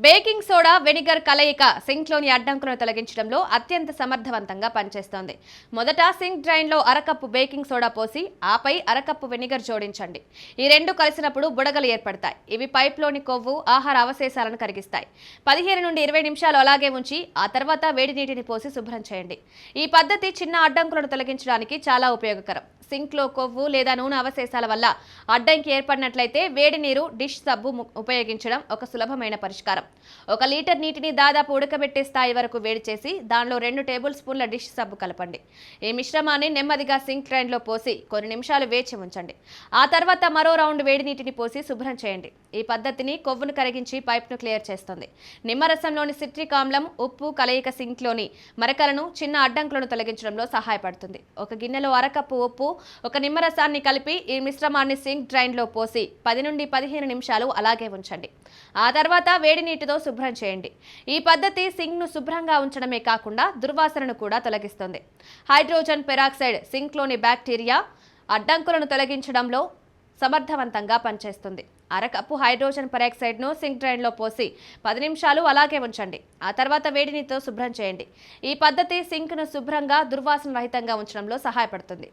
Baking soda vinegar కలయిక సింక్లోని అడ్డంకులను తొలగించడంలో అత్యంత సమర్థవంతంగా పనిచేస్తోంది. మొదట సింక్ డ్రైన్లో అరకప్పు బేకింగ్ సోడా పోసి ఆపై అరకప్పు వెనిగర్ జోడించండి. ఈ రెండు కలిసినప్పుడు బుడగలు ఏర్పడతాయి. ఇవి పైప్లోని కొవ్వు, ఆహార అవశేషాలను కరిగిస్తాయి. 15 నుండి 20 నిమిషాలు అలాగే ఉంచి ఆ తర్వాత వేడి నీటిని పోసి శుభ్రం చేయండి. ఈ పద్ధతి చిన్న అడ్డంకులను తొలగించడానికి చాలా ఉపయోగకరం. సింక్లో కొవ్వు లేదా నూనె అవశేషాల వల్ల అడ్డంకి ఏర్పడినట్లయితే వేడి నీరు, డిష్ సబ్బు ఉపయోగించడం ఒక సులభమైన పరిష్కారం. 1 లీటర్ నీటిని దాదాపు ఉడకబెట్టే స్థాయి వరకు వేడి చేసి దానిలో 2 టేబుల్ స్పూన్ల డిష్ సబ్బు కలపండి. ఈ మిశ్రమాన్ని నెమ్మదిగా సింక్ డ్రైన్లో పోసి కొన్ని నిమిషాలు వేచి ఉంచండి. ఆ తర్వాత మరో రౌండ్ వేడి నీటిని పోసి శుభ్రం చేయండి. ఈ పద్ధతిని కొవ్వును కరిగించి పైప్ను క్లియర్ చేస్తుంది. నిమ్మరసంలోని సిట్రిక్ ఆమ్లం, ఉప్పు కలయిక సింక్లోని మరకలను, చిన్న అడ్డంకులను తొలగించడంలో సహాయపడుతుంది. ఒక గిన్నెలో అరకప్పు ఉప్పు, 1 నిమ్మరసాన్ని కలిపి ఈ మిశ్రమాన్ని సింక్ డ్రైన్లో పోసి 10 నుండి 15 నిమిషాలు అలాగే ఉంచండి. ఆ తర్వాత వేడి నీటితో శుభ్రం చేయండి. ఈ పద్ధతి సింక్ను శుభ్రంగా ఉంచడమే కాకుండా దుర్వాసనను కూడా తొలగిస్తుంది. హైడ్రోజన్ పెరాక్సైడ్ సింక్లోని బ్యాక్టీరియా, అడ్డంకులను తొలగించడంలో సమర్థవంతంగా పనిచేస్తుంది. అరకప్పు హైడ్రోజన్ పెరాక్సైడ్ను సింక్ డ్రైన్లో పోసి 10 నిమిషాలు అలాగే ఉంచండి. ఆ తర్వాత వేడి నీటితో శుభ్రం చేయండి. ఈ పద్ధతి సింక్ను శుభ్రంగా, దుర్వాసన రహితంగా ఉంచడంలో సహాయపడుతుంది.